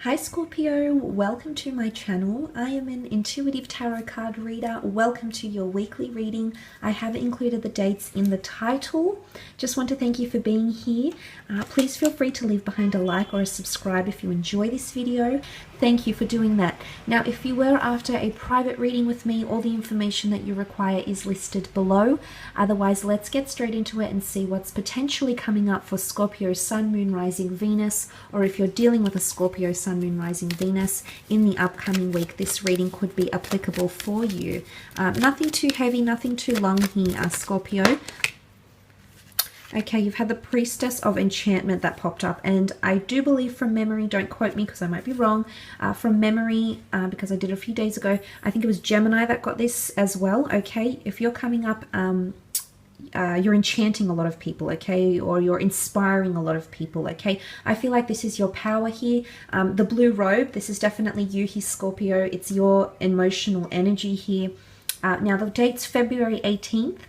Hi Scorpio, welcome to my channel. I am an intuitive tarot card reader. Welcome to your weekly reading. I have included the dates in the title. Just want to thank you for being here. Please feel free to leave behind a like or a subscribe if you enjoy this video. Thank you for doing that. Now, if you were after a private reading with me, all the information that you require is listed below. Otherwise, let's get straight into it and see what's potentially coming up for Scorpio Sun, Moon, Rising, Venus, or if you're dealing with a Scorpio Sun, Moon, Rising, Venus in the upcoming week, this reading could be applicable for you. Nothing too heavy, nothing too long here, Scorpio. Okay, you've had the Priestess of Enchantment that popped up, and I do believe from memory, don't quote me because I might be wrong, from memory, because I did it a few days ago, I think it was Gemini that got this as well, okay? If you're coming up, you're enchanting a lot of people, okay? Or you're inspiring a lot of people, okay? I feel like this is your power here. The blue robe, this is definitely you here, Scorpio. It's your emotional energy here. Now, the date's February 18th.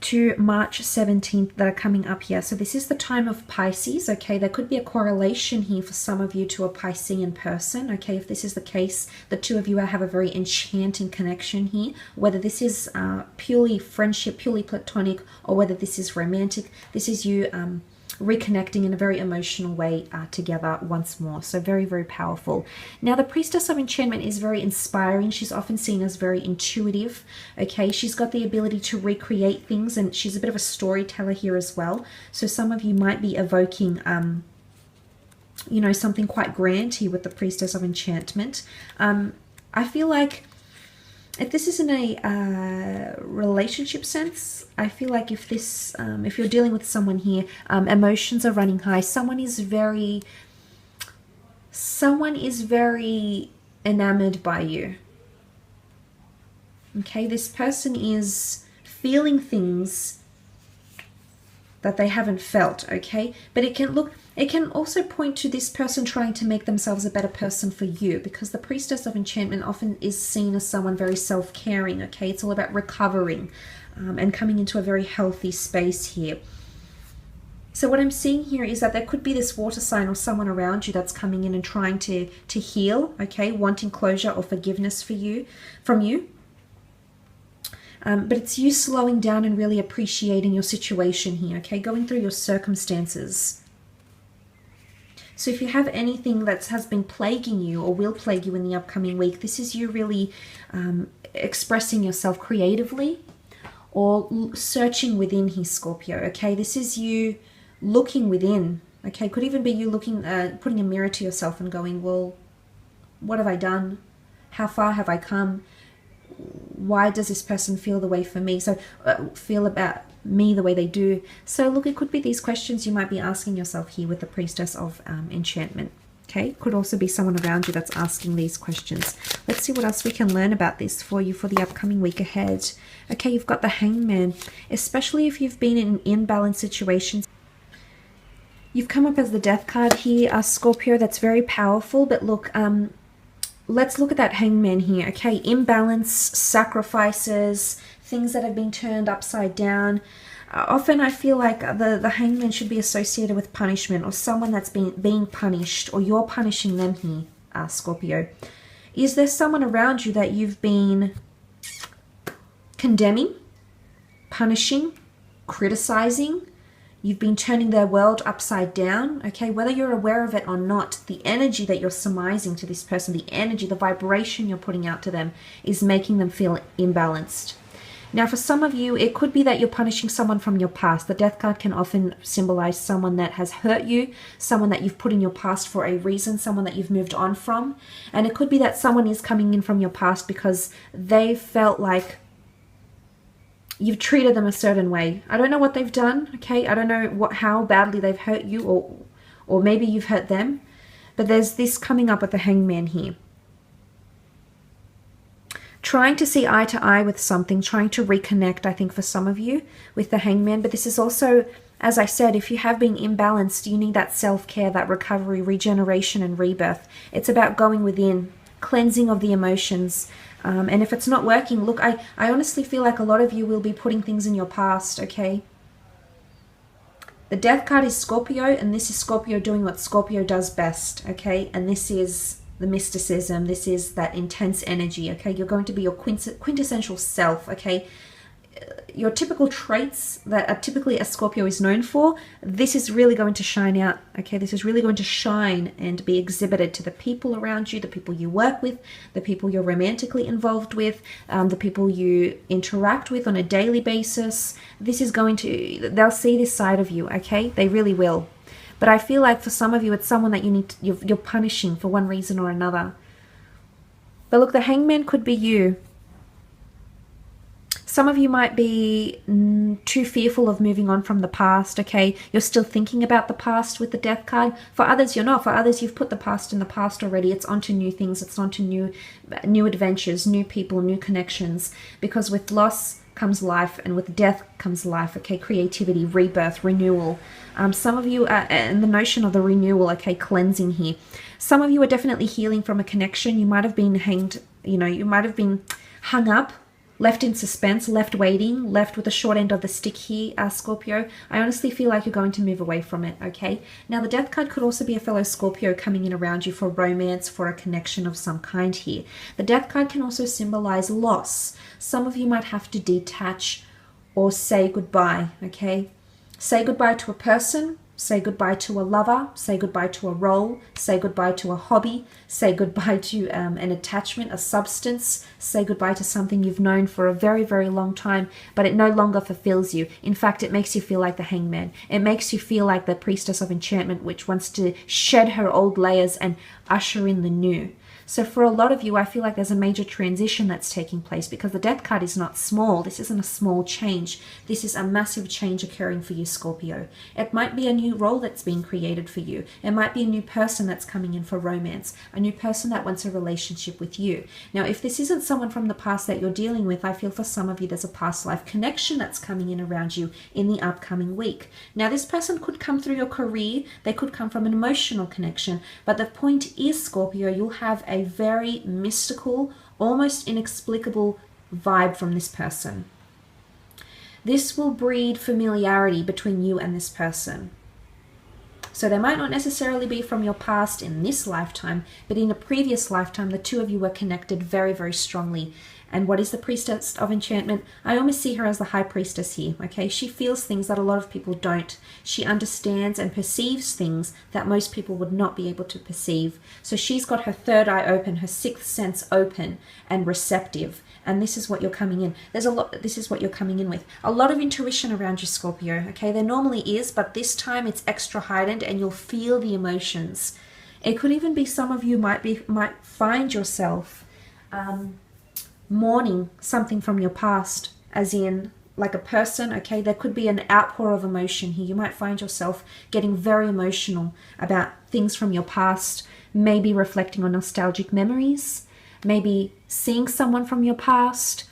to March 17th that are coming up here. So this is the time of Pisces, okay? There could be a correlation here for some of you to a Piscean person, okay? If this is the case, the two of you have a very enchanting connection here. Whether this is purely friendship, purely platonic, or whether this is romantic, this is you reconnecting in a very emotional way together once more. So very, very powerful. Now, the Priestess of Enchantment is very inspiring. She's often seen as very intuitive, okay? She's got the ability to recreate things, and she's a bit of a storyteller here as well. So some of you might be evoking you know, something quite grand here with the Priestess of Enchantment. I feel like if this is in a relationship sense, I feel like if this, if you're dealing with someone here, emotions are running high. Someone is very enamored by you. Okay, this person is feeling things that they haven't felt, okay? But it can also point to this person trying to make themselves a better person for you, because the Priestess of Enchantment often is seen as someone very self-caring, okay? It's all about recovering and coming into a very healthy space here. So what I'm seeing here is that there could be this water sign or someone around you that's coming in and trying to heal, okay? Wanting closure or forgiveness from you. But it's you slowing down and really appreciating your situation here, okay? Going through your circumstances. So if you have anything that has been plaguing you or will plague you in the upcoming week, this is you really expressing yourself creatively or searching within here, Scorpio, okay? This is you looking within, okay? Could even be you looking, putting a mirror to yourself and going, well, what have I done? How far have I come? Why does this person feel the way for me? So feel about me the way they do. So look, it could be these questions you might be asking yourself here with the Priestess of Enchantment. Okay, could also be someone around you that's asking these questions. Let's see what else we can learn about this for you for the upcoming week ahead. Okay, you've got the Hangman, especially if you've been in imbalanced situations. You've come up as the Death card here, Scorpio. That's very powerful. But look, let's look at that Hangman here, okay? Imbalance, sacrifices, things that have been turned upside down. Often I feel like the Hangman should be associated with punishment, or someone that's being punished, or you're punishing them here, Scorpio. Is there someone around you that you've been condemning, punishing, criticizing? You've been turning their world upside down, okay? Whether you're aware of it or not, the energy that you're surmising to this person, the energy, the vibration you're putting out to them is making them feel imbalanced. Now, for some of you, it could be that you're punishing someone from your past. The Death card can often symbolize someone that has hurt you, someone that you've put in your past for a reason, someone that you've moved on from. And it could be that someone is coming in from your past because they felt like you've treated them a certain way. I don't know what they've done, okay? I don't know how badly they've hurt you, or maybe you've hurt them. But there's this coming up with the Hangman here. Trying to see eye to eye with something, trying to reconnect, I think, for some of you with the Hangman. But this is also, as I said, if you have been imbalanced, you need that self-care, that recovery, regeneration, and rebirth. It's about going within, cleansing of the emotions. And if it's not working, look, I honestly feel like a lot of you will be putting things in your past, okay? The Death card is Scorpio, and this is Scorpio doing what Scorpio does best, okay? And this is the mysticism. This is that intense energy, okay? You're going to be your quintessential self, okay? Your typical traits that are typically a Scorpio is known for, this is really going to shine out, okay? This is really going to shine and be exhibited to the people around you, the people you work with, the people you're romantically involved with, the people you interact with on a daily basis. This is going to, they'll see this side of you, okay? They really will. But I feel like for some of you, it's someone that you're punishing for one reason or another. But look, the Hangman could be you. Some of you might be too fearful of moving on from the past, okay? You're still thinking about the past with the Death card. For others, you're not. For others, you've put the past in the past already. It's onto new things. It's onto new adventures, new people, new connections. Because with loss comes life, and with death comes life, okay? Creativity, rebirth, renewal. Some of you are in the notion of the renewal, okay? Cleansing here. Some of you are definitely healing from a connection. You might have been you might have been hung up, left in suspense, left waiting, left with the short end of the stick here, Scorpio. I honestly feel like you're going to move away from it, okay? Now, the Death card could also be a fellow Scorpio coming in around you for romance, for a connection of some kind here. The Death card can also symbolize loss. Some of you might have to detach or say goodbye, okay? Say goodbye to a person, say goodbye to a lover, say goodbye to a role, say goodbye to a hobby, say goodbye to an attachment, a substance, say goodbye to something you've known for a very, very long time, but it no longer fulfills you. In fact, it makes you feel like the Hangman. It makes you feel like the Priestess of Enchantment, which wants to shed her old layers and usher in the new. So for a lot of you, I feel like there's a major transition that's taking place, because the Death card is not small. This isn't a small change. This is a massive change occurring for you, Scorpio. It might be a new role that's being created for you. It might be a new person that's coming in for romance, a new person that wants a relationship with you. Now, if this isn't someone from the past that you're dealing with, I feel for some of you there's a past life connection that's coming in around you in the upcoming week. Now, this person could come through your career. They could come from an emotional connection. But the point is, Scorpio, you'll have a very mystical, almost inexplicable vibe from this person. This will breed familiarity between you and this person. So they might not necessarily be from your past in this lifetime, but in a previous lifetime, the two of you were connected very, very strongly. And what is the Priestess of Enchantment? I almost see her as the High Priestess here, okay? She feels things that a lot of people don't. She understands and perceives things that most people would not be able to perceive. So she's got her third eye open, her sixth sense open and receptive. And this is what you're coming in. This is what you're coming in with. A lot of intuition around you, Scorpio, okay? There normally is, but this time it's extra heightened and you'll feel the emotions. It could even be some of you might find yourself mourning something from your past, as in like a person, okay? There could be an outpour of emotion here. You might find yourself getting very emotional about things from your past, maybe reflecting on nostalgic memories, maybe seeing someone from your past.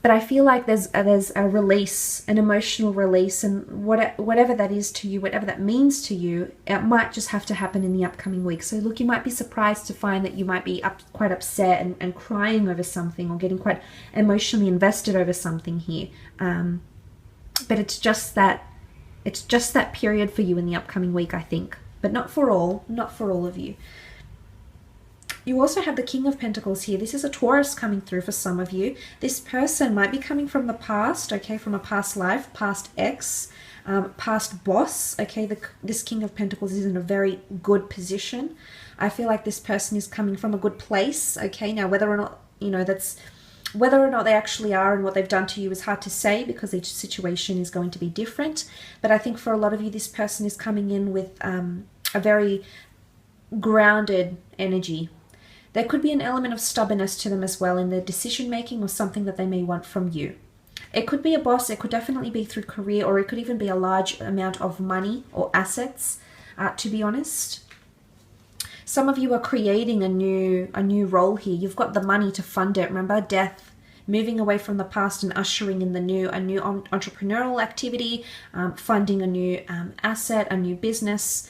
But I feel like there's a release, an emotional release, and whatever that is to you, whatever that means to you, it might just have to happen in the upcoming week. So look, you might be surprised to find that you might be quite upset and crying over something, or getting quite emotionally invested over something here. But it's just that period for you in the upcoming week, I think. But not for all of you. You also have the King of Pentacles here. This is a Taurus coming through for some of you. This person might be coming from the past, okay, from a past life, past ex, past boss, okay. This King of Pentacles is in a very good position. I feel like this person is coming from a good place, okay. Now, whether or not, whether or not they actually are and what they've done to you is hard to say, because each situation is going to be different. But I think for a lot of you, this person is coming in with a very grounded energy. There could be an element of stubbornness to them as well in their decision making, or something that they may want from you. It could be a boss, it could definitely be through career, or it could even be a large amount of money or assets, to be honest. Some of you are creating a new role here. You've got the money to fund it. Remember, death, moving away from the past and ushering in a new entrepreneurial activity, funding a new asset, a new business.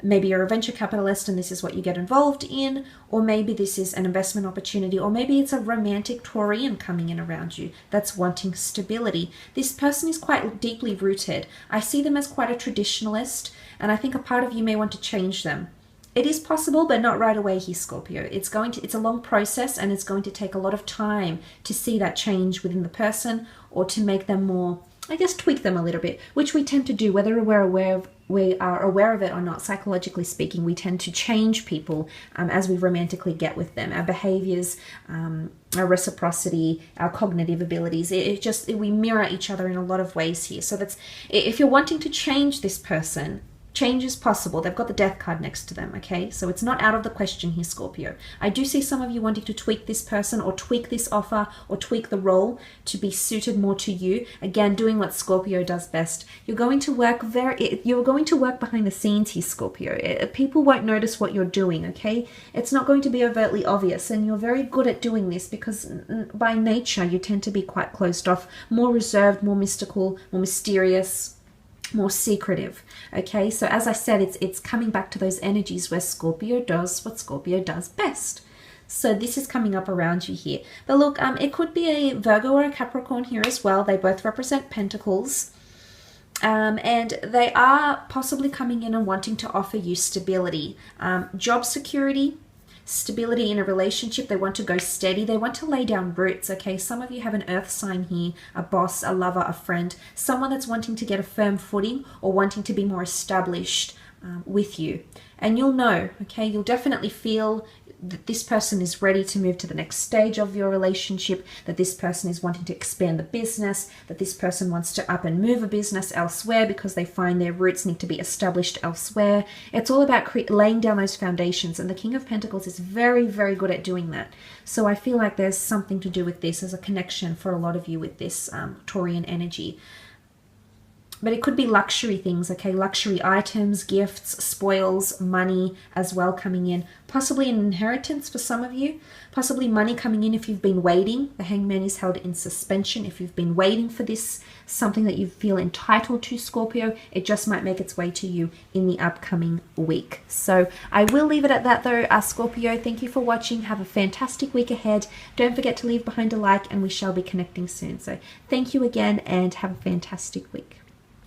maybe you're a venture capitalist and this is what you get involved in, or maybe this is an investment opportunity, or maybe it's a romantic Taurian coming in around you that's wanting stability. This person is quite deeply rooted. I see them as quite a traditionalist, and I think a part of you may want to change them. It is possible, but not right away here, Scorpio. It's a long process, and it's going to take a lot of time to see that change within the person, or to make them more, I guess, tweak them a little bit, which we tend to do, whether we are aware of it or not. Psychologically speaking, we tend to change people as we romantically get with them. Our behaviors, our reciprocity, our cognitive abilities, we mirror each other in a lot of ways here. So that's, if you're wanting to change this person, change is possible. They've got the death card next to them, okay? So it's not out of the question here, Scorpio. I do see some of you wanting to tweak this person, or tweak this offer, or tweak the role to be suited more to you. Again, doing what Scorpio does best. You're going to work behind the scenes here, Scorpio. People won't notice what you're doing, okay? It's not going to be overtly obvious, and you're very good at doing this because by nature you tend to be quite closed off, more reserved, more mystical, more mysterious, more secretive. Okay, so as I said, it's coming back to those energies where Scorpio does what Scorpio does best. So this is coming up around you here. But look, it could be a Virgo or a Capricorn here as well. They both represent Pentacles. And they are possibly coming in and wanting to offer you stability, job security, stability in a relationship. They want to go steady. They want to lay down roots, okay? Some of you have an earth sign here, a boss, a lover, a friend, someone that's wanting to get a firm footing or wanting to be more established with you. And you'll know, okay? You'll definitely feel that this person is ready to move to the next stage of your relationship, that this person is wanting to expand the business, that this person wants to up and move a business elsewhere because they find their roots need to be established elsewhere. It's all about laying down those foundations, and the King of Pentacles is very, very good at doing that. So I feel like there's something to do with this as a connection for a lot of you with this Taurian energy. But it could be luxury things, okay? Luxury items, gifts, spoils, money as well coming in. Possibly an inheritance for some of you. Possibly money coming in if you've been waiting. The Hangman is held in suspension. If you've been waiting for this, something that you feel entitled to, Scorpio, it just might make its way to you in the upcoming week. So I will leave it at that though, Scorpio. Thank you for watching. Have a fantastic week ahead. Don't forget to leave behind a like, and we shall be connecting soon. So thank you again, and have a fantastic week.